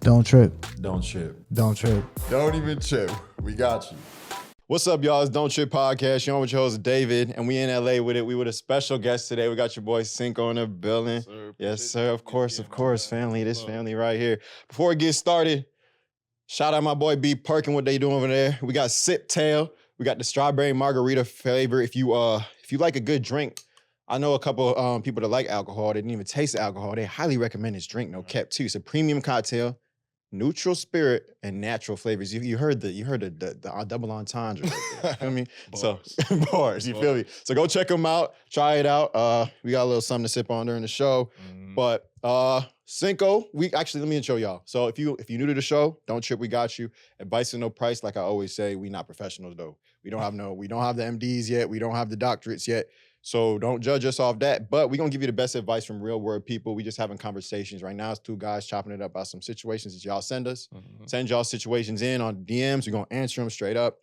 Don't trip. Don't trip. Don't trip. Don't even trip. We got you. What's up, y'all? It's Don't Trip Podcast. You're on with your host, David, and we in LA with it. We with a special guest today. We got your boy Cinco in the building. Yes, sir. Of course, family. This family right here. Before we get started, shout out my boy B Perkin, what they doing over there. We got Sip Tail. We got the strawberry margarita flavor. If you like a good drink, I know a couple people that like alcohol. They didn't even taste the alcohol. They highly recommend this drink, no cap too. It's a premium cocktail. Neutral spirit and natural flavors. You heard the double entendre. You feel me? So bars. You feel me? So go check them out. Try it out. We got a little something to sip on during the show. But Cinco, let me intro y'all. So if you new to the show, don't trip. We got you. Advice and no price. Like I always say, we not professionals though. We don't have the MDs yet. We don't have the doctorates yet. So don't judge us off that, but we're going to give you the best advice from real world people. We just having conversations. Right now, it's two guys chopping it up about some situations that y'all send us. Send y'all situations in on DMs. We're going to answer them straight up.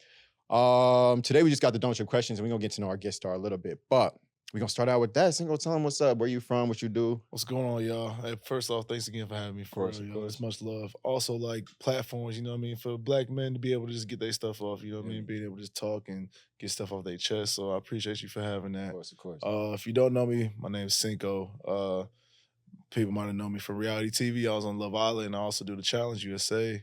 Today, we just got the Don't Trip questions, and we're going to get to know our guest star a little bit, but we're going to start out with that. Cinco, tell them what's up, where you from, what you do. What's going on, y'all? Hey, first off, thanks again for having me. Of course. It's much love. Also, like platforms, you know what I mean, for black men to be able to just get their stuff off, you know what I mean, being able to just talk and get stuff off their chest. So I appreciate you for having that. Of course. If you don't know me, my name's Cinco. People might have known me from reality TV. I was on Love Island. I also do the Challenge USA.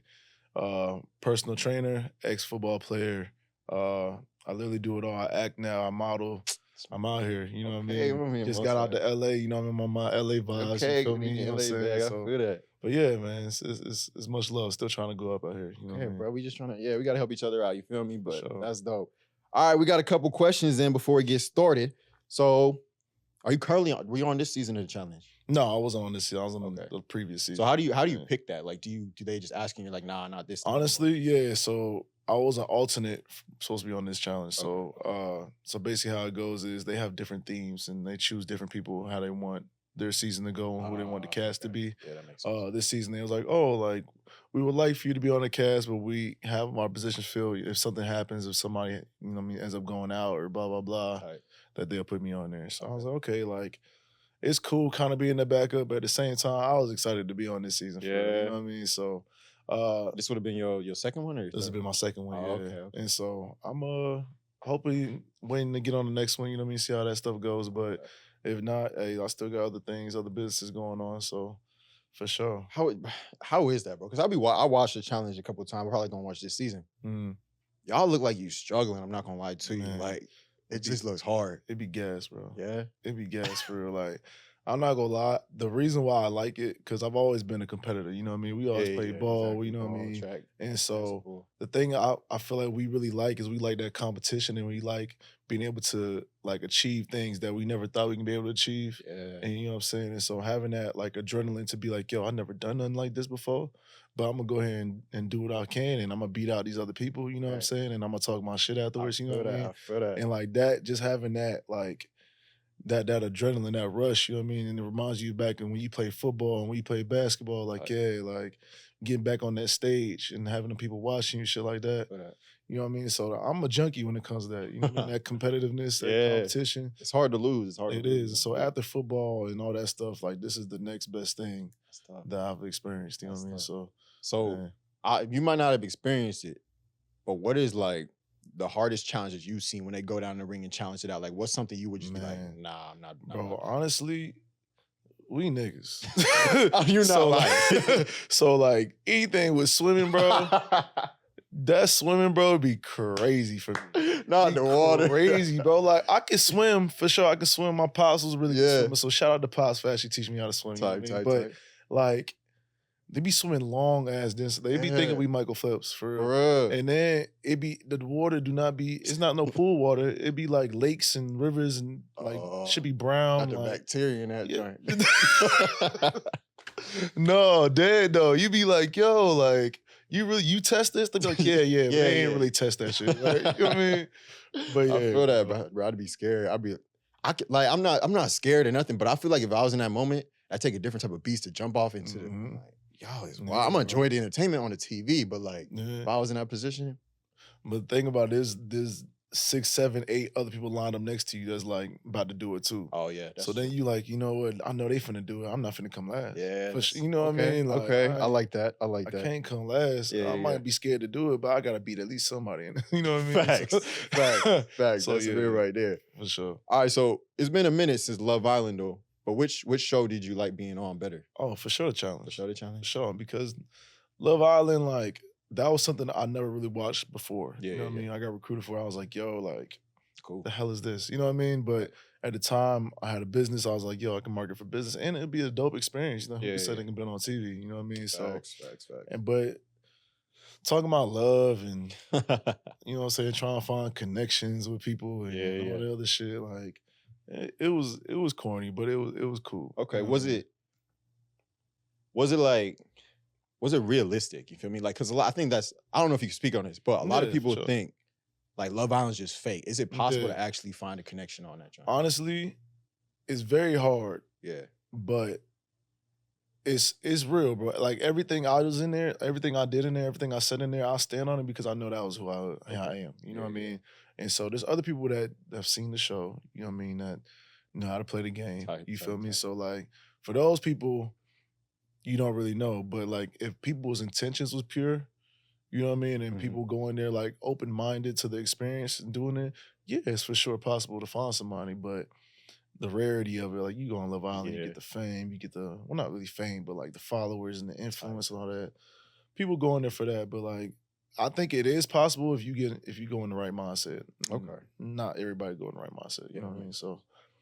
Personal trainer, ex-football player. I literally do it all. I act now. I model. I'm out here, you know what I mean? Just got out to LA, you know what I mean? I'm on my LA vibes, you feel me? You know what I'm saying? I feel that. But yeah, man, it's much love. Still trying to go up out here, you know what I mean? Bro, we just trying to, we got to help each other out, you feel me? But that's dope. All right, we got a couple questions in before we get started. So, were you on this season of the challenge? No, I wasn't on this season. I was on the previous season. So how do you pick that? Like, do they just asking you like, nah, not this? Honestly, yeah. So I was an alternate supposed to be on this challenge. So so basically how it goes is they have different themes and they choose different people how they want their season to go and who they want the cast to be. Yeah, that makes sense. This season they was like, we would like for you to be on the cast, but we have our positions filled. If something happens, if somebody, you know what I mean, ends up going out or blah, blah, blah, that they'll put me on there. So I was like, okay, like, it's cool kind of being the backup, but at the same time, I was excited to be on this season. You know what I mean? So this would have been your second one, or this has been my second one, Okay. And so I'm hopefully waiting to get on the next one, you know what I mean, see how that stuff goes. But if not, hey, I still got other things, other businesses going on, so for sure. How is that, bro? Because I watched the challenge a couple of times. I probably don't watch this season. Y'all look like you struggling. I'm not gonna lie to you. Like it just looks hard. It be gas, bro. Yeah, it be gas for real. Like I'm not gonna lie. The reason why I like it, because I've always been a competitor. You know what I mean? We always play ball. Exactly. You know what I mean? Track. And so the thing I feel like we really like is we like that competition, and we like being able to like achieve things that we never thought we can be able to achieve. Yeah. And you know what I'm saying? And so having that like adrenaline to be like, yo, I never done nothing like this before, but I'm gonna go ahead and do what I can, and I'm gonna beat out these other people. You know what I'm saying? And I'm gonna talk my shit afterwards. You know what I mean? I feel that. And like that, just having that like. That adrenaline, that rush, you know what I mean? And it reminds you back when you play football and when you play basketball, like, like getting back on that stage and having the people watching you, shit like that. You know what I mean? So I'm a junkie when it comes to that. You know what I mean? That competitiveness, that competition. It's hard to lose. It is. So after football and all that stuff, like this is the next best thing that I've experienced. You know what I mean? So you might not have experienced it, but what is like the hardest challenges you've seen when they go down the ring and challenge it out? Like, what's something you would just be like, nah, I'm not. Bro, honestly, we niggas. You're not lying. So, like, anything with swimming, bro, that swimming, bro, would be crazy for me. Not in the water. Crazy, bro. Like, I can swim, for sure. I can swim. My pops was really good swimmer, so shout out to Pops for actually teaching me how to swim. But, like, they be swimming long ass distance. They be thinking we Michael Phelps for real. And then it be the water it's not no pool water. It be like lakes and rivers and like should be brown. Got the bacteria in that joint. No, dead though. You be like, yo, like you test this? They be like, yeah, we ain't really test that shit. Right? You know what I mean? But yeah, I feel that, bro. I'd be scared. I'm not scared or nothing, but I feel like if I was in that moment, I'd take a different type of beast to jump off into. Like, yo, it's wild. I'm gonna enjoy the entertainment on the TV, but like if I was in that position. But the thing about it is 6, 7, 8 other people lined up next to you that's like about to do it too. Oh yeah. That's So then true. you like, you know what? I know they finna do it. I'm not finna come last. Yeah. You know what I mean? Like, Okay. I like that. I like I that. can't come last. Yeah, I yeah. might be scared to do it, but I gotta beat at least somebody. You know what I mean? Facts. Facts. So That's real right there. for sure. All right. So it's been a minute since Love Island though. But which show did you like being on better? Oh, for sure, the challenge. For sure, the For challenge. sure, because Love Island, like that was something I never really watched before. Yeah, you know what yeah, I mean? I got recruited for it. I was like, yo, like, Cool. the hell is this? You know what I mean? But at the time, I had a business. I was like, yo, I can market for business, and it'd be a dope experience. You know, who said it can be on TV? You know what I mean? Facts. But talking about love and you know what I'm saying, trying to find connections with people and all the other shit, like it was corny, but it was cool. Okay, you know was what I mean? was it realistic? You feel me? Like, cause I think that's, I don't know if you can speak on this, but a lot of Yeah, people for sure. think like Love Island's just fake. Is it possible Yeah. to actually find a connection on that joint? Honestly, it's very hard, Yeah. but it's real, bro. Like everything I was in there, everything I did in there, everything I said in there, I stand on it because I know that was who I am. You know what I mean? And so there's other people that have seen the show, you know what I mean, that know how to play the game. You feel me? So like for those people, you don't really know. But like if people's intentions was pure, you know what I mean, and people go in there like open-minded to the experience and doing it, yeah, it's for sure possible to find somebody, but the rarity of it, like you go on Love Island, you get the fame, you get the, well, not really fame, but like the followers and the influence and all that. People go in there for that, but like I think it is possible if you go in the right mindset. Okay. Not everybody go in the right mindset. You know what I mean? So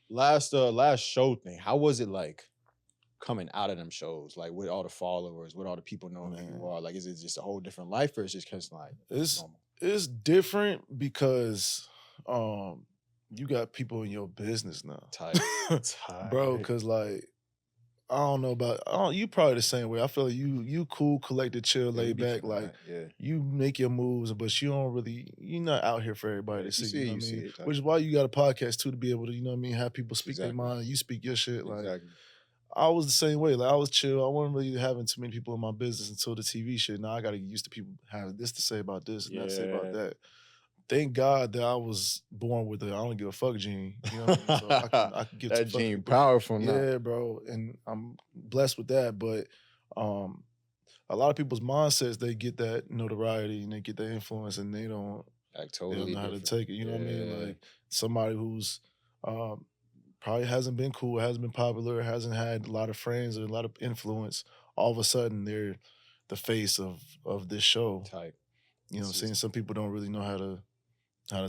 last show thing, how was it like coming out of them shows? Like with all the followers, with all the people knowing who you are? Like, is it just a whole different life or is it just like normal? It's different because you got people in your business now. Tight. Bro, because like, I don't know about, you probably the same way. I feel like you cool, collected, chill, laid back. Like, you make your moves, but you don't really, you're not out here for everybody to see. You know what I mean? Which is why you got a podcast too, to be able to, you know what I mean, have people speak their mind, you speak your shit. Like, I was the same way. Like, I was chill. I wasn't really having too many people in my business until the TV shit. Now I got to get used to people having this to say about this and that to say about that. Thank God that I was born with a I don't give a fuck gene. You know what I mean? So I can give that gene powerful now. Yeah, bro. And I'm blessed with that. But a lot of people's mindsets, they get that notoriety and they get that influence and they don't know how to take it. You know what I mean? Like somebody who's probably hasn't been cool, hasn't been popular, hasn't had a lot of friends or a lot of influence. All of a sudden, they're the face of this show. You know what I'm saying? Some people don't really know how to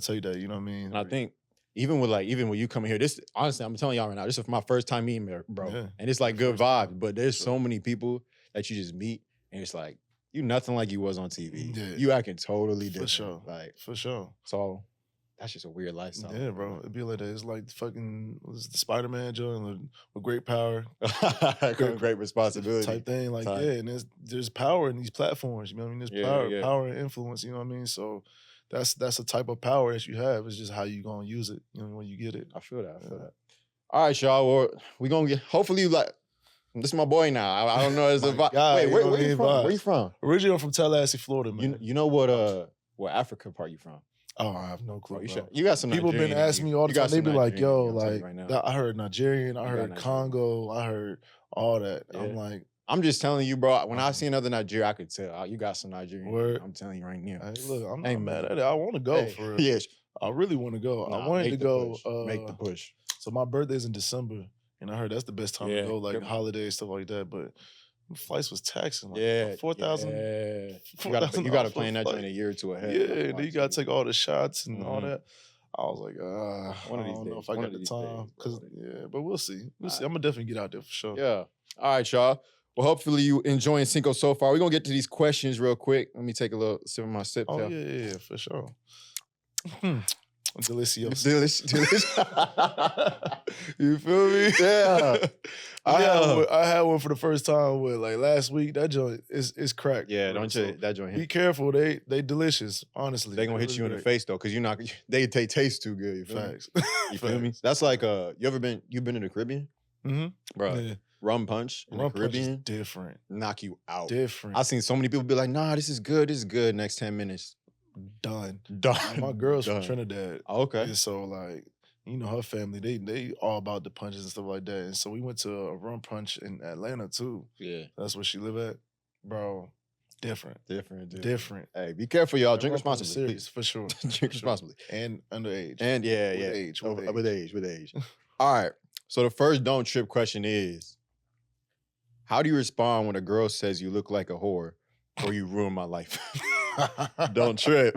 take that. You know what I mean? And I think even when you come in here, this honestly, I'm telling y'all right now, this is my first time meeting her, bro. Yeah, and it's like good vibes, but there's so many people that you just meet, and it's like you nothing like you was on TV. Yeah. You acting totally different. For sure. Like for sure. So that's just a weird lifestyle. Yeah, bro. It'd be like that. It's like fucking the Spider-Man joint with great power, great responsibility type thing. Like and there's power in these platforms. You know what I mean? There's power and influence. You know what I mean? So that's a type of power that you have. It's just how you gonna use it. You know when you get it. I feel that. All right, y'all. Well, we gonna get. Hopefully, this is my boy now. I don't know. It's a vibe. Wait, where you from? Where you from? Originally, I'm from Tallahassee, Florida, man. You know what Africa part you from? Oh, I have no clue. You got some people Nigerian been asking me all the time. They be like, yo, like, I heard Nigerian, I heard Congo, I heard all that. Yeah. I'm like, I'm just telling you, bro, when I see another Nigeria, I could tell. You got some Nigerian. Word. I'm telling you right now. Hey, look, I'm not mad at it. I want to go for real. Yes. I really want to go. I wanted to go. Make the push. So my birthday's in December, and I heard that's the best time to go, like holidays, stuff like that. But flights was taxing, like $4,000. You got to plan that in a year or two ahead. Yeah, and then you got to take all the shots and all that. I was like, I don't know if I got the time. But we'll see. I'm going to definitely get out there for sure. Yeah. All right, y'all. Well, hopefully you enjoying Cinco so far. We're going to get to these questions real quick. Let me take a little sip of my sip. Oh, yeah, for sure. Delicious. You feel me? Yeah. I had one for the first time like last week. That joint is cracked. Yeah, don't you? That joint. Be careful. They delicious. Honestly, they gonna hit you in the face though, because they taste too good. You feel Facts. Me? You feel me? That's like you've been to the Caribbean, bro. Yeah. Rum punch in the Caribbean, punch is different. Knock you out. Different. I've seen so many people be like, "Nah, this is good. This is good." Next 10 minutes, done. Done. My girl's Done. from Trinidad. Oh, okay. And so like, you know, her family, they all about the punches and stuff like that. And so we went to a rum punch in Atlanta too. Yeah. That's where she live at. Bro, different. Different. Hey, be careful, y'all. Drink responsibly. Serious, for sure. Drink responsibly. And underage. And yeah. With age. All right. So the first don't trip question is, how do you respond when a girl says you look like a whore or you ruin my life? Don't trip.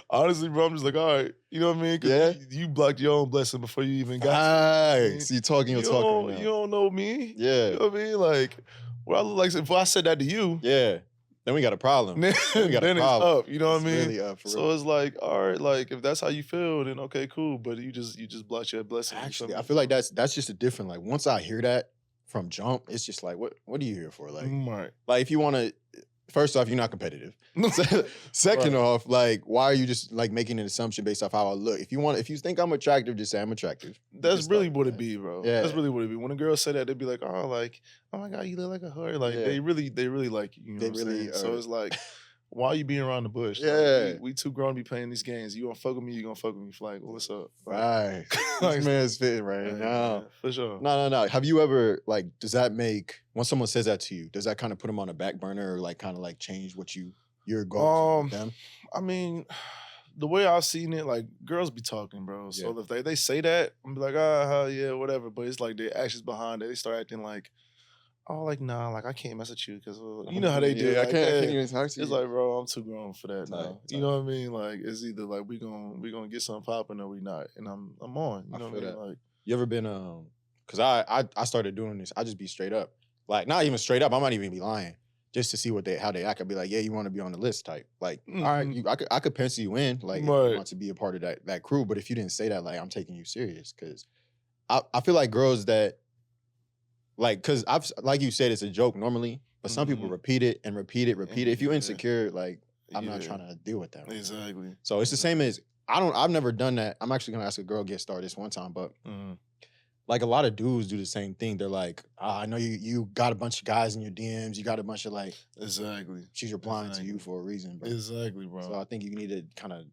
Honestly, bro, I'm just like, all right. You know what I mean? Yeah. You blocked your own blessing before you even got to Right. See, talking your talk right now. You don't know me. Yeah. You know what I mean? Like, what I look like, if I said that to you. Yeah. Then we got a problem. Then it's up. You know what I mean? Really up, for so real. it's like, all right, like if that's how you feel, then okay, cool. But you just blocked your blessing. Actually, I feel like that's just a different, like, once I hear that from jump, it's just like, what are you here for? Like, right. Like if you want to, first off, you're not competitive. Second off, like, why are you just like making an assumption based off how I look? If you think I'm attractive, just say I'm attractive. That's just really like, what it be, bro. Yeah. That's really what it be. When a girl say that, they be like, oh my God, you look like a whore. Like they really like you. You know They what I'm really saying? So it's like, why are you being around the bush? Yeah. Like, we too grown to be playing these games. You gonna fuck with me, you gonna fuck with me. Like, what's up? Right. This man's fitting right now. Man, for sure. No. Have you ever, like, does that make, when someone says that to you, does that kind of put them on a back burner or like kind of like change what your goals with them? I mean, the way I've seen it, like girls be talking, bro. So if they say that, I'm be like, yeah, whatever. But it's like the actions behind it. They start acting like, oh, like nah, like I can't mess with you because you know how they do. Yeah, like, I can't even talk to you. It's like, bro, I'm too grown for that now. Tight. You know what I mean? Like it's either like we gonna get something popping or we not, and I'm on. You know what I mean? Like, you ever been because I started doing this. I just be straight up, like not even straight up. I might even be lying just to see how they act. I'd be like, yeah, you want to be on the list type. Like, all right, I could pencil you in, like if you want to be a part of that crew. But if you didn't say that, like I'm taking you serious because I feel like girls that. Like, cause like you said, it's a joke normally, but some people repeat it. If you're insecure, like I'm not trying to deal with that. Right exactly. now. So it's the same as I've never done that. I'm actually gonna ask a girl get started this one time, but like a lot of dudes do the same thing. They're like, I know you got a bunch of guys in your DMs. You got a bunch of like exactly. She's replying to you for a reason, bro. Exactly, bro. So I think you need to kind of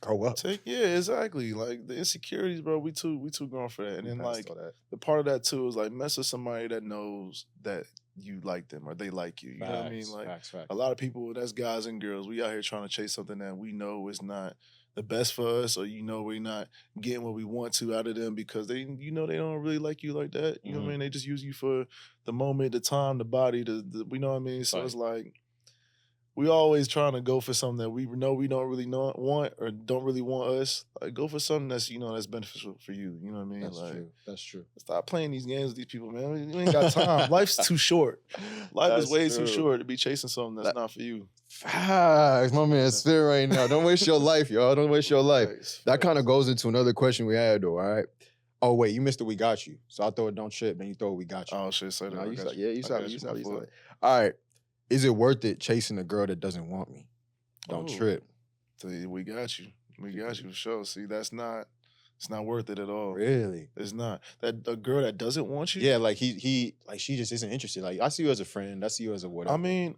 grow up. Exactly. Like the insecurities, bro. We too grown for that. And then like the part of that too is like mess with somebody that knows that you like them or they like you. You know what I mean? Like a lot of people, that's guys and girls. We out here trying to chase something that we know is not the best for us, or we're not getting what we want to out of them because they don't really like you like that. You know what I mean? They just use you for the moment, the time, the body, the you know what I mean? So it's like we always trying to go for something that we know we don't really want or don't really want us. Like go for something that's that's beneficial for you. You know what I mean? That's true. Stop playing these games with these people, man. You ain't got time. Life's too short. Life is way too short to be chasing something that's not for you. Facts, my man's spit right now. Don't waste your life, y'all. Don't waste your life. That kind of goes into another question we had, though. All right. Oh wait, you missed the we got you. So I throw it don't trip, then you throw it we got you. Oh shit, say that. No, you said it. All right. Is it worth it chasing a girl that doesn't want me? Don't trip. We got you. We got you for sure. See, it's not worth it at all. Really? It's not. That a girl that doesn't want you? Yeah, like he like she just isn't interested. Like I see you as a friend. I see you as a whatever. I mean,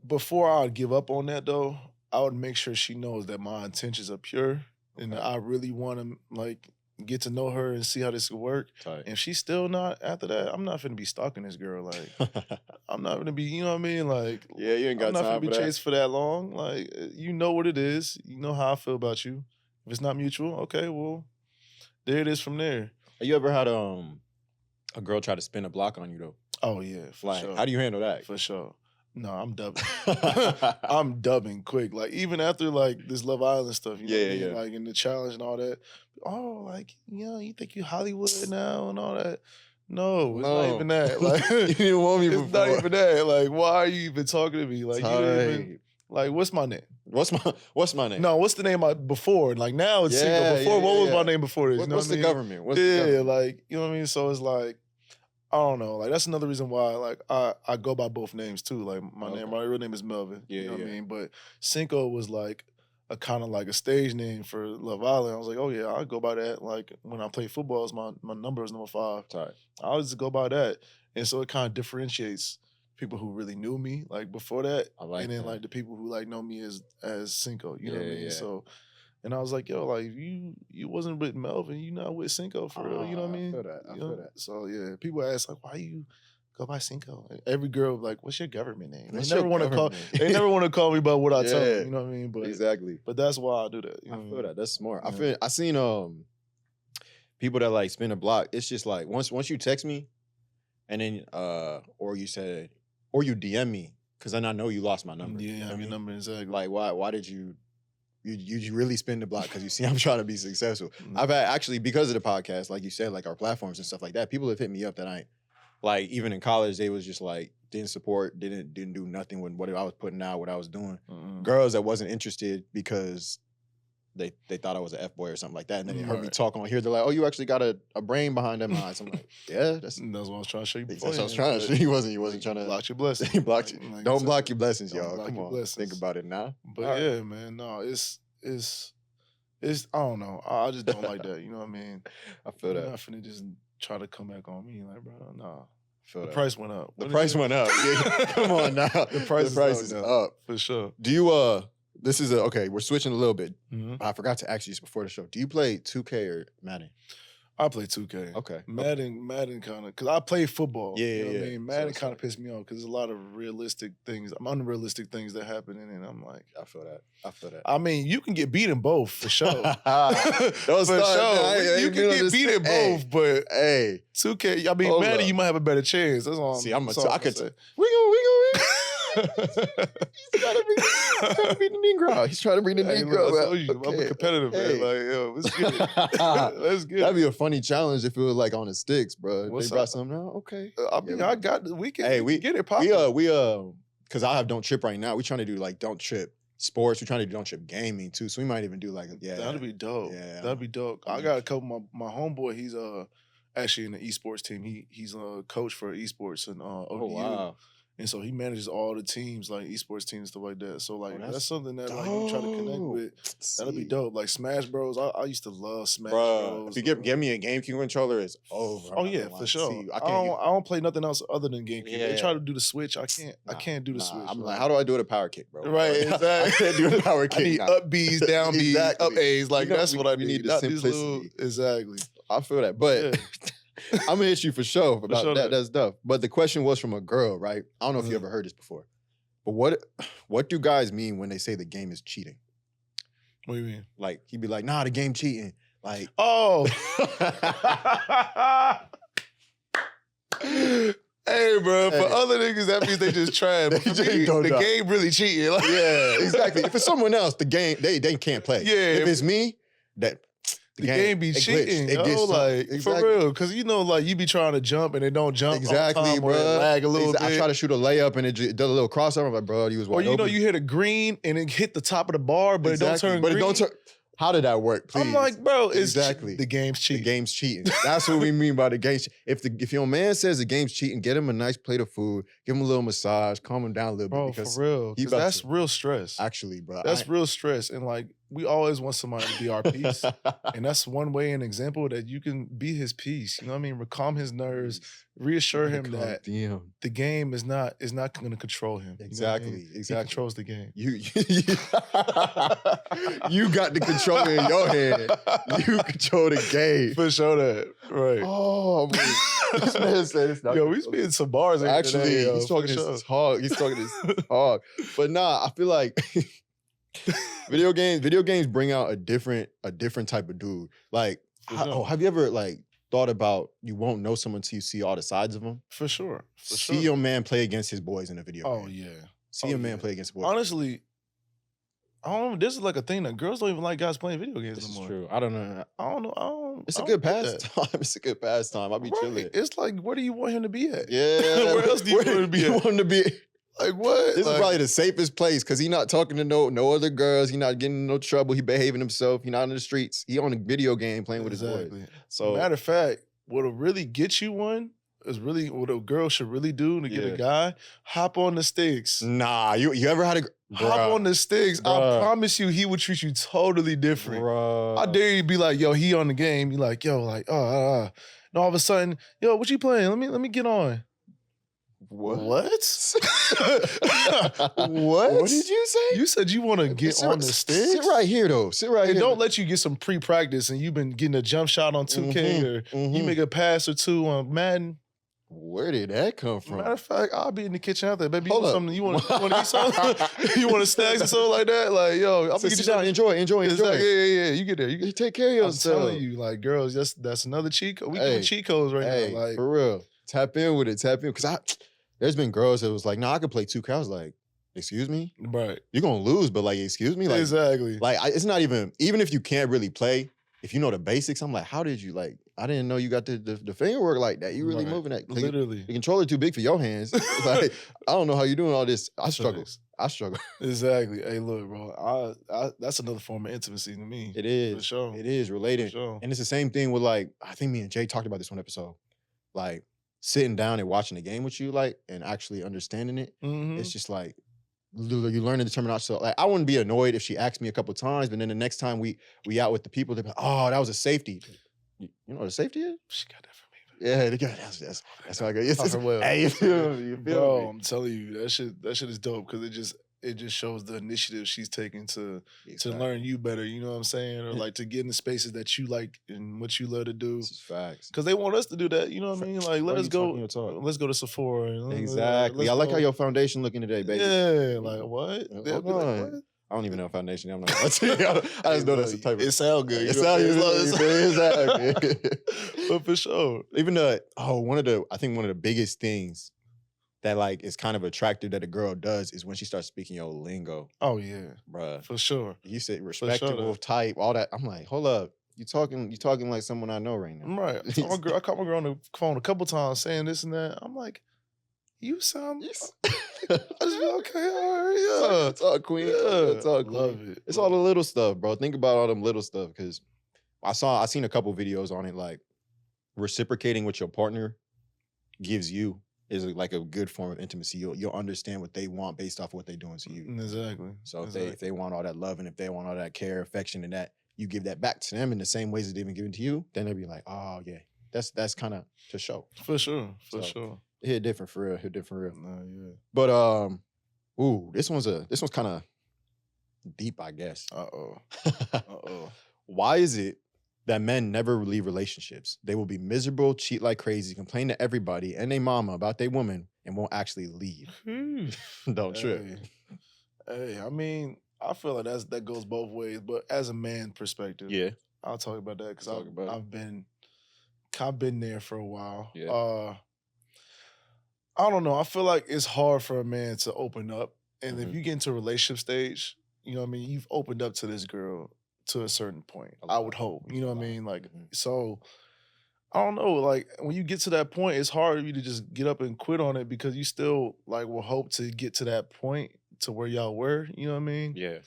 before I would give up on that though, I would make sure she knows that my intentions are pure and that I really want to like get to know her and see how this could work. Tight. And if she's still not after that, I'm not finna be stalking this girl. Like, I'm not gonna be, you know what I mean? Like, yeah, you ain't got time for that. I'm not gonna be chased for that long. Like, you know what it is. You know how I feel about you. If it's not mutual, okay, well, there it is from there. Have you ever had a girl try to spin a block on you though? Oh yeah, for sure. How do you handle that? For sure. No, I'm dubbing. I'm dubbing quick. Like even after like this Love Island stuff, you know what I mean? Like in the challenge and all that. Oh, like, you think you Hollywood now and all that. No, it's not even that. Like you didn't want me before. It's not even that. Like, why are you even talking to me? Like you didn't even, like, what's my name? What's my name? No, what's the name before? Like now it's Cinco. Before, what was my name before this? What's the government? What's the government? Like, you know what I mean? So it's like, I don't know. Like that's another reason why like I go by both names too. Like my real name is Melvin. You know what I mean? But Cinco was like a kind of like a stage name for Love Island. I was like, oh yeah, I'll go by that. Like when I play football, my number is number 5. Tight. I'll just go by that. And so it kind of differentiates people who really knew me like before that, and then that. like the people who like know me as Cinco. You know what I mean? Yeah. So, and I was like, yo, like you wasn't with Melvin, you not with Cinco for real. You know what I mean? I feel that. So yeah, people ask like, why you go by Cinco? Every girl like, what's your government name? What's They never your want to call. government? They never want to call me about what I tell Yeah. them. You know what I mean? But Exactly. But that's why I do that. You know I what feel mean? that. That's smart. Yeah. I seen people that like spin a block. It's just like once you text me, and then or you DM me, because then I know you lost my number. Yeah, you know I what have your mean? number exactly. Like why did you really spin the block? Because you see I'm trying to be successful. Mm. I've had actually, because of the podcast, like you said, like our platforms and stuff like that, people have hit me up that I like, even in college, they was just like didn't support, didn't do nothing with what I was putting out, what I was doing. Mm-mm. Girls that wasn't interested because they thought I was an F-boy or something like that. And then they heard me talk on here. They're like, oh, you actually got a brain behind them eyes. I'm like, yeah, that's what I was trying to show you that's before. what I was trying to show you. You wasn't trying to block your blessings. He blocked you. Like, Don't block your blessings, don't y'all. block Come your on. blessings. Think about it now. But All right. yeah, man, no, it's I don't know. I just don't like that. You know what I mean? I feel You're that. not finna just try to come back on me. Like, bro, nah. Feel The that. price went up. The price went up. Yeah, come on now. The price is up. For sure. Do you this is okay, we're switching a little bit. Mm-hmm. I forgot to ask you this before the show. Do you play 2K or Madden? I play 2K. Okay. Madden kind of, because I play football. Yeah, you know what I yeah. mean? Madden kind of pissed me off because there's a lot of realistic things, unrealistic things that happen in it. And I'm like, I feel that. I mean, you can get beat in both for sure. For sure. You can get beat in both, but hey, 2K, I mean, Madden, you might have a better chance. That's all. See, I could say. We go. He's trying to bring the Negro. He's trying to bring the Negro. I told you, I'm a competitive man. Like, yo, let's get it. Let's get it. That'd be a funny challenge if it was like on the sticks, bro. What's they brought up? something out. Okay. I mean, I got the weekend. Hey, we get it popping. We because I have Don't Trip right now. We're trying to do like Don't Trip sports. We're trying to do Don't Trip gaming too. So we might even do like That'd be dope. Yeah. That'd be dope. I got a couple. My homeboy, he's actually in the esports team. He's a coach for esports and ODU. Oh wow. And so he manages all the teams, like esports teams, stuff like that. So like that's something that dope. like you try to connect with. That'd be dope. Like Smash Bros. I used to love Smash Bros. If you give me a GameCube controller, it's over. Oh yeah, for sure. I don't play nothing else other than GameCube. Yeah. They try to do the Switch. I can't do the Switch. I'm like, how do I do it a power kick, bro? Right, exactly. I can't do a power kick. I need up B's, down B's, Exactly. up A's. Like that's what I need. We need the Not simplicity. Exactly. I feel that, but. Yeah. I'm gonna hit you for sure about sure that. That's stuff. But the question was from a girl, right? I don't know if you ever heard this before. But what do guys mean when they say the game is cheating? What do you mean? Like he'd be like, nah, the game cheating. Like, oh. Hey, bro, for other niggas, that means they just trying. But for me, the game really cheating. Like, yeah, exactly. If it's someone else, the game, they can't play. Yeah. If it's me, that the game be cheating, for real. Because you know, like you be trying to jump and it don't jump. Exactly, on time, bro. Or it lag a little bit. I try to shoot a layup and it does a little crossover. I'm like, bro, you was wide Or open. you hit a green and it hit the top of the bar, but it don't turn green. But it don't turn. How did that work? Please. I'm like, bro, it's exactly the game's cheating. The game's cheating. That's what we mean by the game. If your man says the game's cheating, get him a nice plate of food, give him a little massage, calm him down a little bit. Because for real, that's real stress. Actually, bro, that's real stress. And like, we always want somebody to be our peace, and that's one way, an example that you can be his peace. You know what I mean? Calm his nerves, reassure him that the game is not going to control him. Exactly, you know what I mean? exactly. He controls the game. You got the controller in your hand. You control the game. For sure that. Right. Oh, man. This man said it's not. Yo, we spitting some bars. Actually, today, he's talking his hog. He's talking his hog. But nah, I feel like video games bring out a different type of dude. Like, have you ever like thought about you won't know someone until you see all the sides of them? For sure. See your man play against his boys in a video game. Oh yeah. See your man play against boys. Honestly, I don't know. This is like a thing that girls don't even like guys playing video games anymore. True. I don't know. I don't know. It's a good pastime. It's a good pastime. I'll be chilling. It's like, where do you want him to be at? Yeah. Where else do you want him to be you at? want him to be? Like what? This is probably the safest place because he's not talking to no other girls. He's not getting in no trouble. He behaving himself. He's not in the streets. He on a video game playing with his boys. So matter of fact, what'll really get you one is really what a girl should really do to get a guy. Hop on the sticks. Nah, you ever had a hop on the sticks? Bruh. I promise you, he would treat you totally different. Bruh. I dare you be like, yo, he on the game. You like, yo, like, and all of a sudden, yo, what you playing? Let me get on. What? What? What did you say? You said you want to get on the sticks? Sit right here, though. Sit right and here. Don't let you get some pre-practice and you've been getting a jump shot on 2K or you make a pass or two on Madden. Where did that come from? Matter of fact, I'll be in the kitchen out there. Baby, Hold up. Something? You want to eat something? You want snacks or something like that? Like, yo, I'm gonna get you down. Enjoy. Like, yeah. You get there. You take care of yourself. I'm telling you, like, girls, that's another cheat code. We doing cheat codes right now. Like, for real. Tap in with it. Because there's been girls that was like, nah, I could play 2K. I was like, excuse me? Right. You're going to lose, but like, excuse me? Like, exactly. Like, it's not even if you can't really play, if you know the basics, I'm like, how did you, like, I didn't know you got the finger work like that. You really moving that. Like, literally. The controller too big for your hands. Like, I don't know how you doing all this. I struggle. Exactly. Hey, look, bro. That's another form of intimacy to me. It is. For sure. It is related. For sure. And it's the same thing with, like, I think me and Jay talked about this one episode. Like, sitting down and watching the game with you, like, and actually understanding it. It's just like, you learn the terminology. So, like, I wouldn't be annoyed if she asked me a couple of times, but then the next time we out with the people, they'd be like, oh, that was a safety. You know what a safety is? She got that from me. Yeah, that's what I go. Hey, you feel me? Bro, I'm telling you, that shit is dope because it just shows the initiative she's taking to learn you better, you know what I'm saying? Or like to get in the spaces that you like and what you love to do. This is facts. Because they want us to do that, you know what I mean? Like, let's go to Sephora. Exactly. I like how your foundation looking today, baby. Yeah, like what? They'll be like, what? I don't even know foundation. I'm not gonna tell you. I just know that's the type of. It sounds good. It sounds good. But for sure. Even I think one of the biggest things that like is kind of attractive that a girl does is when she starts speaking your lingo. Oh yeah, bruh. For sure. You said respectable type, all that. I'm like, hold up. You talking like someone I know right now. Right. I caught my girl on the phone a couple times saying this and that. I'm like, you sound. I just be okay, all right, yeah. Talk queen. Yeah. Talk queen. Love it. It's all the little stuff, bro. Think about all them little stuff because I seen a couple videos on it. Like reciprocating what your partner gives you is like a good form of intimacy. You'll understand what they want based off what they're doing to you. Exactly. So if they want all that love and if they want all that care, affection, and that you give that back to them in the same ways that they've been giving to you, then they'll be like, oh yeah, that's kind of to show. For sure. Sure. It hit different for real. Yeah. But this one's kind of deep, I guess. Uh-oh. Why is it that men never leave relationships? They will be miserable, cheat like crazy, complain to everybody and their mama about their woman and won't actually leave. Don't trip. Hey, I mean, I feel like that goes both ways, but as a man perspective, yeah, I'll talk about that because I've been there for a while. Yeah. I don't know. I feel like it's hard for a man to open up. And if you get into a relationship stage, you know what I mean, you've opened up to this girl to a certain point, I would hope. You know what I mean? Like, so, I don't know. Like, when you get to that point, it's hard for you to just get up and quit on it because you still, like, will hope to get to that point to where y'all were. You know what I mean? Yeah.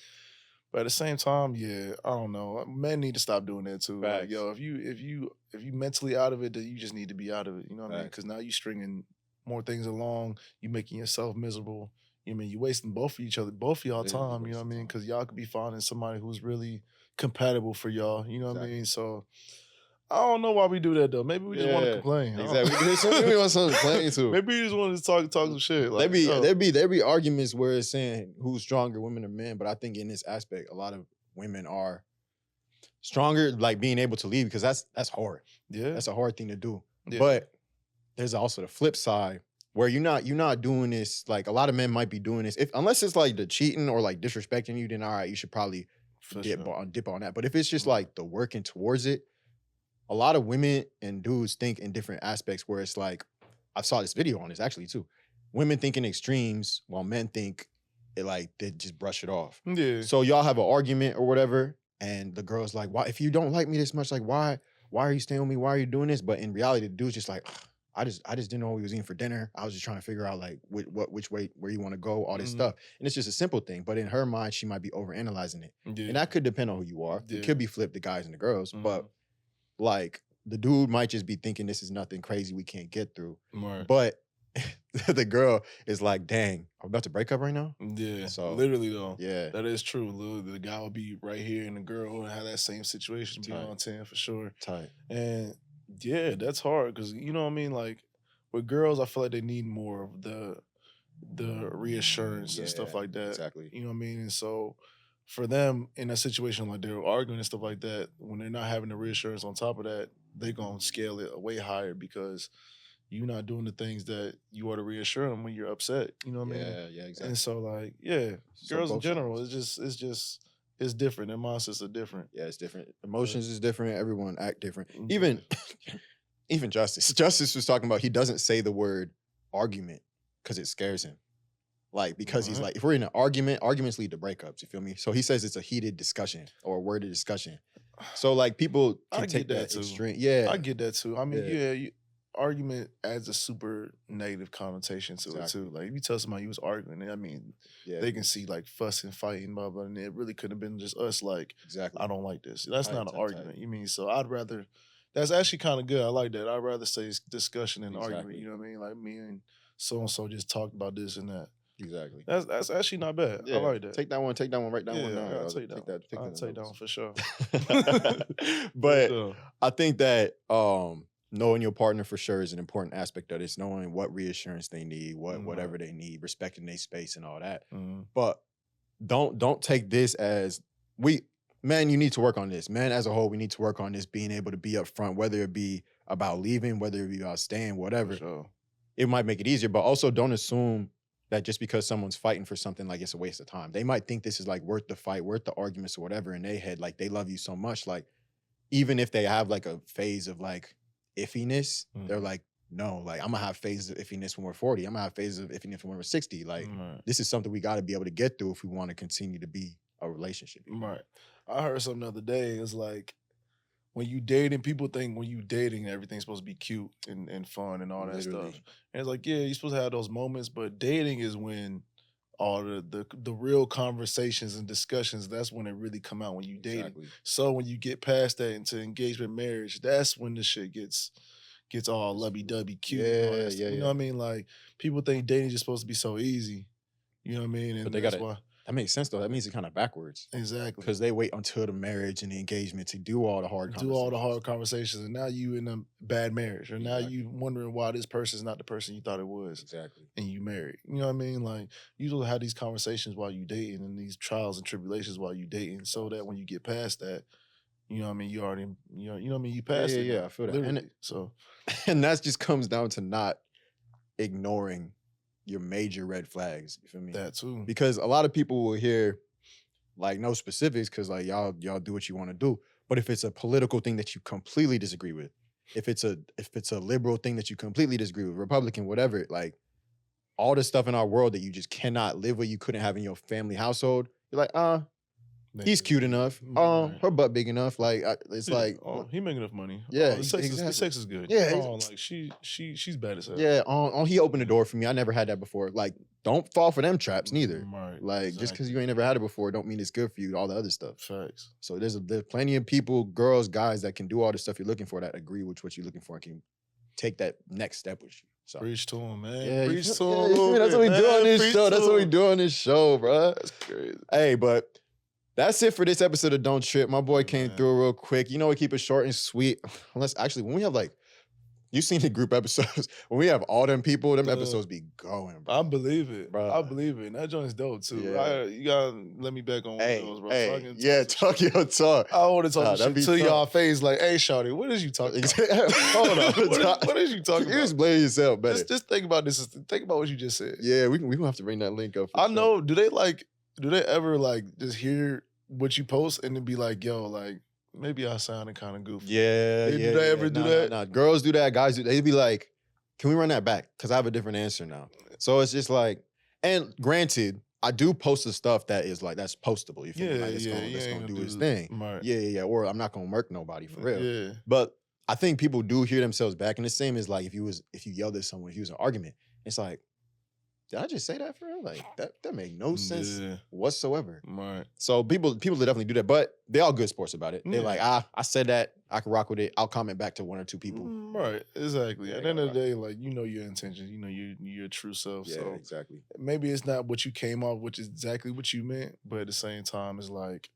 But at the same time, yeah, I don't know. Men need to stop doing that too. Facts. Like, yo, if you mentally out of it, then you just need to be out of it. You know what I mean? Because now you stringing more things along. You making yourself miserable. You know what I mean? You wasting both of y'all time. You know what I mean? Because y'all could be finding somebody who's really compatible for y'all. You know what I mean? So I don't know why we do that though. Maybe we just want to complain. Exactly. We want something to complain to. Maybe we just want to talk some shit. Like, there be arguments where it's saying who's stronger, women or men. But I think in this aspect, a lot of women are stronger, like being able to leave because that's hard. Yeah, that's a hard thing to do. Yeah. But there's also the flip side where you're not doing this. Like a lot of men might be doing this unless it's like the cheating or like disrespecting you. Then all right, you should probably dip on that. But if it's just like the working towards it. A lot of women and dudes think in different aspects where it's like, I saw this video on this actually too. Women think in extremes while men think it like they just brush it off. Yeah. So y'all have an argument or whatever, and the girl's like, "Why? If you don't like me this much, like why are you staying with me? Why are you doing this?" But in reality, the dude's just like, I just didn't know what we was eating for dinner. I was just trying to figure out like which way where you want to go, all this stuff. And it's just a simple thing. But in her mind, she might be overanalyzing it. Yeah. And that could depend on who you are. Yeah. It could be flipped the guys and the girls, but like the dude might just be thinking this is nothing crazy we can't get through. Right. But the girl is like, dang, I'm about to break up right now? Yeah. So literally though. Yeah. That is true. The guy will be right here and the girl will have that same situation be on 10 for sure. Tight. And yeah, that's hard because you know what I mean? Like with girls, I feel like they need more of the reassurance and stuff Yeah, like that. exactly. You know what I mean? And so for them in a situation like they're arguing and stuff like that, when they're not having the reassurance on top of that, they're gonna scale it way higher because you're not doing the things that you ought to reassure them when you're upset. You know what I mean? Yeah, And exactly. so like, yeah, So girls in both general, sides. it's different. Their mindsets are different. Yeah, it's different. Emotions is different. Everyone act different. Yeah. Even even Justice. Justice was talking about he doesn't say the word argument because it scares him. Like, because he's Right. like, if we're in an argument, arguments lead to breakups. You feel me? So he says it's a heated discussion or a worded discussion. So like people can I take get that that too. extreme. Yeah. I get that too. I mean, Yeah. argument adds a super negative connotation to it too. Like if you tell somebody you was arguing, I mean, Yeah. they can see like fussing, fighting, blah blah, and it really could have been just us. Like, Exactly. I don't like this. That's Tight, not an tight, argument. tight. You mean so? I'd rather. That's actually kind of good. I like that. I'd rather say it's discussion than argument. Exactly. You know what I mean? Like me and so just talked about this and that. Exactly. That's actually not bad. Yeah. I like that. Take that one, write that one down. I'll take that. Take I'll that take that one for sure. But For sure. I think that knowing your partner for sure is an important aspect of this, knowing what reassurance they need, whatever they need, respecting their space and all that. But don't take this as man, you need to work on this. Man, as a whole, we need to work on this, being able to be upfront, whether it be about leaving, whether it be about staying, whatever. Sure. It might make it easier, but also don't assume that just because someone's fighting for something, like it's a waste of time. They might think this is like worth the fight, worth the arguments or whatever in their head. Like they love you so much. Like even if they have like a phase of like iffiness, they're like, no, like I'm gonna have phases of iffiness when we're 40. I'm gonna have phases of iffiness when we're 60. Like this is something we got to be able to get through if we want to continue to be a relationship. Right. I heard something the other day. It's like when you dating, people think when you dating, everything's supposed to be cute and fun and all that Literally. stuff. And it's like, yeah, you're supposed to have those moments, but dating is when all the real conversations and discussions, that's when it really come out when you dating. Exactly. So when you get past that into engagement, marriage, that's when the shit gets all lovey-dovey cute. And all that stuff. You know what I mean? Like people think dating is supposed to be so easy. You know what I mean? And But they that's gotta why. That makes sense though. That means it's kind of backwards. Exactly. Because they wait until the marriage and the engagement to do all the hard conversations. And now you in a bad marriage. Or now you wondering why this person's not the person you thought it was. Exactly. And you married. You know what I mean? Like you don't have these conversations while you dating and these trials and tribulations while you dating. So that when you get past that, you know what I mean, you already, you know what I mean, you passed it. Yeah, I feel that. And that just comes down to not ignoring your major red flags. You feel me? That too. Because a lot of people will hear like no specifics because like y'all do what you want to do. But if it's a political thing that you completely disagree with, if it's a liberal thing that you completely disagree with, Republican, whatever, like all the stuff in our world that you just cannot live with, you couldn't have in your family household, you're like, he's cute enough. Her butt big enough. Like it's like, he make enough money. Yeah, the sex is good. Yeah, like she's bad as hell. Yeah, he opened the door for me. I never had that before. Like, don't fall for them traps neither. Right. Like, just because you ain't never had it before, don't mean it's good for you. All the other stuff. Facts. So there's plenty of people, girls, guys that can do all the stuff you're looking for, that agree with what you're looking for and can take that next step with you. So preach to him, man. Yeah, Preach to him. him. That's what we do on this show. That's what we do on this show, bro. That's crazy. Hey, but that's it for this episode of Don't Trip. My boy came through real quick. You know, we keep it short and sweet. Unless actually, when we have like, you've seen the group episodes. When we have all them people, them episodes be going, bro. I believe it. Bro. I believe it. And that joint's dope too. Yeah. You gotta let me back on one of those, bro. So I can talk your talk. I want to talk that'd shit be to tough. y'all face like, hey, shawty, what is you talking about? Hold on. What is you talking You about? just blame yourself better. Just think about this. Think about what you just said. Yeah, we gonna have to bring that link up. I know. Do they ever like just hear what you post and then be like, yo, like maybe I sounded kind of goofy? Yeah, Do they ever do that? Nah. Girls do that. Guys do. They be like, can we run that back? Because I have a different answer now. So it's just like, and granted, I do post the stuff that is like, that's postable. You feel me? Like, it's gonna do its thing. Right. Yeah. Or I'm not gonna murk nobody for real. Yeah. But I think people do hear themselves back. And the same is like if you yelled at someone, if you was an argument, it's like, did I just say that for real? Like that made no sense whatsoever. Right. So people definitely do that, but they all good sports about it. They're like, I said that, I can rock with it. I'll comment back to one or two people. Right. Exactly. Yeah, At the end of the day, like, you know your intentions, you know your true self. Yeah, so exactly. maybe it's not what you came off, which is exactly what you meant, but at the same time, it's like,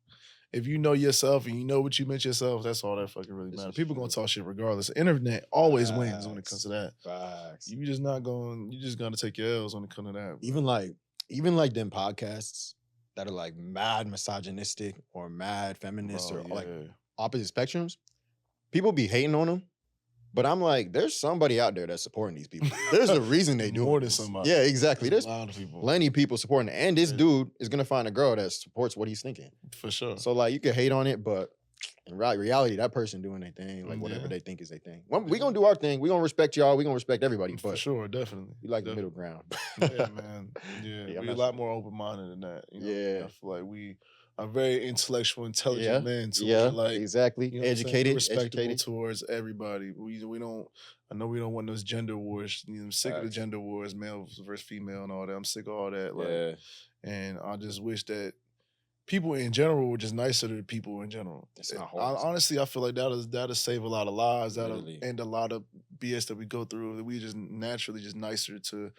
if you know yourself and you know what you meant yourself, that's all that fucking really matters. People gonna talk shit regardless. The internet always wins when it comes to that. Facts. You just gotta take your L's when it comes to that. Even like them podcasts that are like mad misogynistic or mad feminist or like opposite spectrums, people be hating on them. But I'm like, there's somebody out there that's supporting these people. There's a reason they do more this. than somebody. Yeah, exactly. There's a lot of people. Plenty of people supporting it. And this dude is gonna find a girl that supports what he's thinking. For sure. So like you can hate on it, but in reality, that person doing their thing, like whatever they think is their thing. We gonna do our thing. We gonna respect y'all. We gonna respect everybody. But for sure, definitely. We like the middle ground. Yeah, man. Yeah, we're a lot more open-minded than that. You know? I feel like we are very intellectual, intelligent men. Like, exactly. You know educated, respectable towards everybody. We don't. I know we don't want those gender wars. You know, I'm sick of the gender wars, male versus female, and all that. I'm sick of all that. Like, and I just wish that people in general were just nicer to people in general. It's not hard. Honestly, I feel like that'll save a lot of lives. That'll end a lot of BS that we go through. We just naturally just nicer to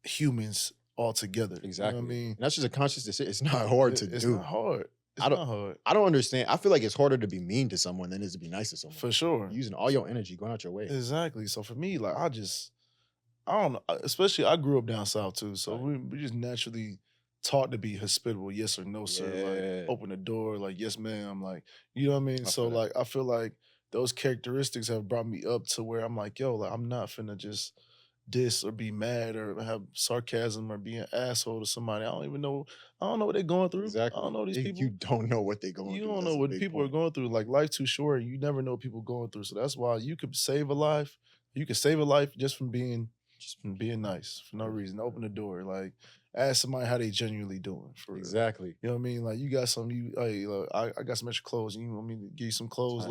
humans altogether. Exactly. You know what I mean? And that's just a conscious decision. It's not hard to do. It's not hard. It's not hard. I don't understand. I feel like it's harder to be mean to someone than it is to be nice to someone. For sure. You're using all your energy, going out your way. Exactly. So for me, like I don't know. Especially I grew up down south too. So we just naturally taught to be hospitable, yes or no, sir. Like open the door, like yes, ma'am. Like, you know what I mean? So like I feel like those characteristics have brought me up to where I'm like, yo, like I'm not finna just diss or be mad or have sarcasm or be an asshole to somebody. I don't know what they're going through. Exactly. I don't know these people. You don't know what they're going through. You don't know what people are going through. Like life's too short. You never know what people going through. So that's why you could save a life. You could save a life just from being nice for no reason. Open the door. Like ask somebody how they genuinely doing. For exactly. Real. You know what I mean? Like you got some. Hey, look, I got some extra clothes. You want me to give you some clothes,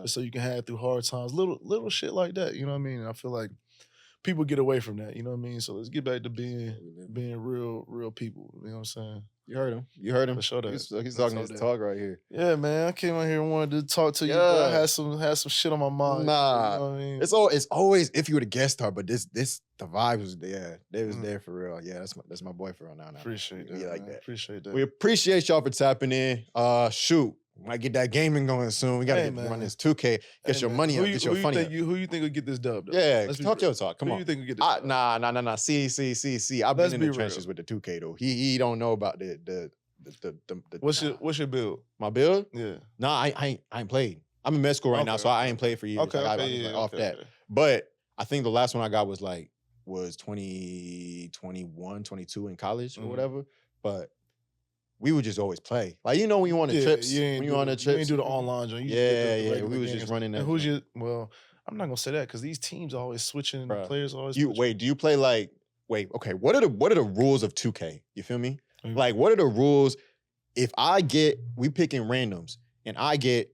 so you can have through hard times. Little shit like that. You know what I mean? And I feel like people get away from that, you know what I mean? So let's get back to being real people. You know what I'm saying? You heard him. You heard him. For sure that. He's talking his talk right here. Yeah, man. I came out here and wanted to talk to you. But I had some shit on my mind. Nah. You know what I mean? It's always if you were the guest star, but this the vibe was there. They was there for real. Yeah, that's my boy for real now. Appreciate that. Like that. Appreciate that. We appreciate y'all for tapping in. Shoot. Might get that gaming going soon. We gotta run this 2K. Get your money up. Get your funny up. Who you think will get this dub? Though? Yeah, talk your talk. Come on. Who you think will get this dub? Nah. See. I've been in the trenches with the 2K though. He don't know about the What's your build? My build? Yeah. Nah, I ain't played. I'm in med school right now, so I ain't played for years. Okay. Off that. But I think the last one I got was 2021, 22 in college or whatever. But we would just always play. Like, you know, when you on the trips. When you on the trips. You ain't do the online joint. We was just running that. Well, I'm not gonna say that because these teams are always switching. The players are always switching. Wait, do you play okay, what are the rules of 2K? You feel me? Like, what are the rules if we picking randoms and I get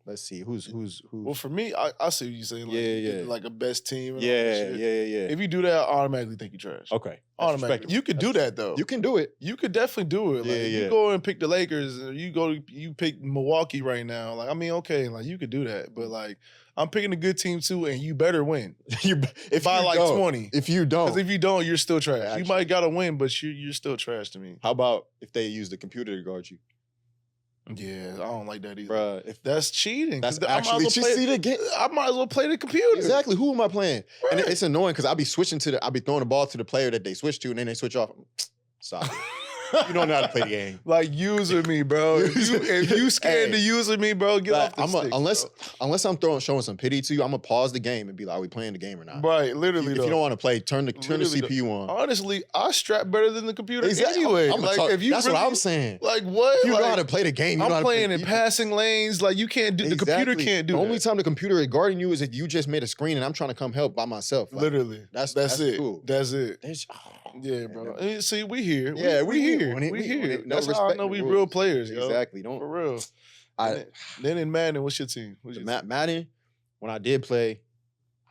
let's see, who's Well, for me, I see what you're saying. Like, like a best team. Yeah. If you do that, I automatically think you trash. Okay. Automatically. You could do that though. You can do it. You could definitely do it. Like, you go and pick the Lakers, or you pick Milwaukee right now. Like, I mean, okay, like you could do that, but like I'm picking a good team too, and you better win. By 20. If you don't. Because if you don't, you're still trash. Actually, you might gotta win, but you're still trash to me. How about if they use the computer to guard you? Yeah, I don't like that either. Bruh, if that's cheating. That's actually cheating again. I might as well play the computer. Exactly. Who am I playing? Right. And it's annoying because I'll be switching I'll be throwing the ball to the player that they switch to, and then they switch off. Stop it. You don't know how to play the game. Like user me, bro. If you scared to user me, bro, get off the sticks, unless I'm showing some pity to you, I'm gonna pause the game and be like, "Are we playing the game or not?" Right, literally. If you don't want to play, turn the CPU on. Honestly, I strap better than the computer anyway. That's what I'm saying. Like what? If you know how to play the game. I'm playing in passing lanes. Like you can't do. The computer can't do. The only time the computer is guarding you is if you just made a screen and I'm trying to come help by myself. Like, literally. That's it. Cool. That's it. Yeah, bro. See, we here. Yeah, we here. We here. That's how I know we real players. Exactly. For real. Then in Madden, what's your team? Madden, when I did play,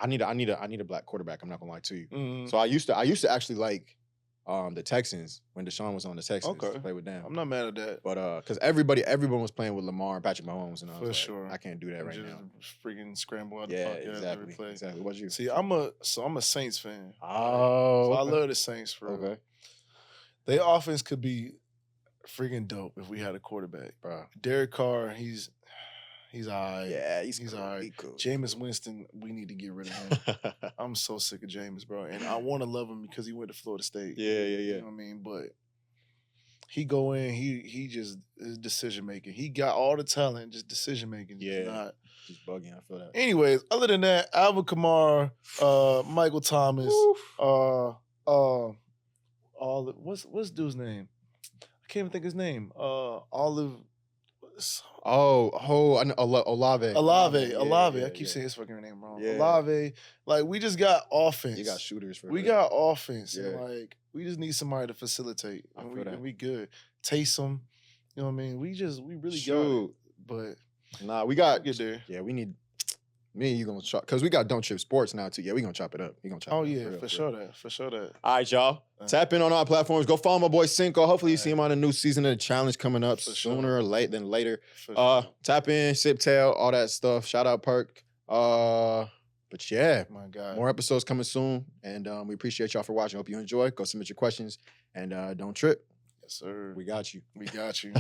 I need a black quarterback. I'm not gonna lie to you. Mm-hmm. So I used to actually like the Texans when Deshaun was on the Texans. Okay. To play with them. I'm not mad at that. But because everyone was playing with Lamar and Patrick Mahomes, and I was sure. I can't do that right now. Freaking scramble out the pocket. Exactly. Exactly. What you? See, I'm a Saints fan. Oh. So I love the Saints for okay. Their offense could be freaking dope if we had a quarterback. bro. Derek Carr, he's all right. Yeah, he's all cool. right. He cool. Jameis Winston, we need to get rid of him. I'm so sick of Jameis, bro. And I want to love him because he went to Florida State. Yeah. You know what I mean? But he go in, he just is decision making. He got all the talent, just decision making. Yeah. Just bugging. I feel that. Anyways, other than that, Alvin Kamara, Michael Thomas, what's dude's name? I can't even think his name. Olive. I know, Olave. Olave. I keep saying his fucking name wrong. Yeah. Olave. Like, we just got offense. You got shooters for We that. got offense. Yeah. And, like, we just need somebody to facilitate. I And feel that. we good. Taysom. You know what I mean? We really Shoot. got it. But Nah, we got. get there. Yeah, we need. Me and you gonna chop because we got Don't Trip Sports now too. Yeah, we gonna chop it up. We gonna chop it up. Yeah, real, for sure that. All right, y'all. Tap in on our platforms. Go follow my boy Cinco. Hopefully you see him on the new season of the challenge coming up sooner or than later. Tap in, sip tail, all that stuff. Shout out Perk. But yeah, my God. more episodes coming soon. And we appreciate y'all for watching. Hope you enjoy. Go submit your questions and don't trip. Yes, sir. We got you. We got you.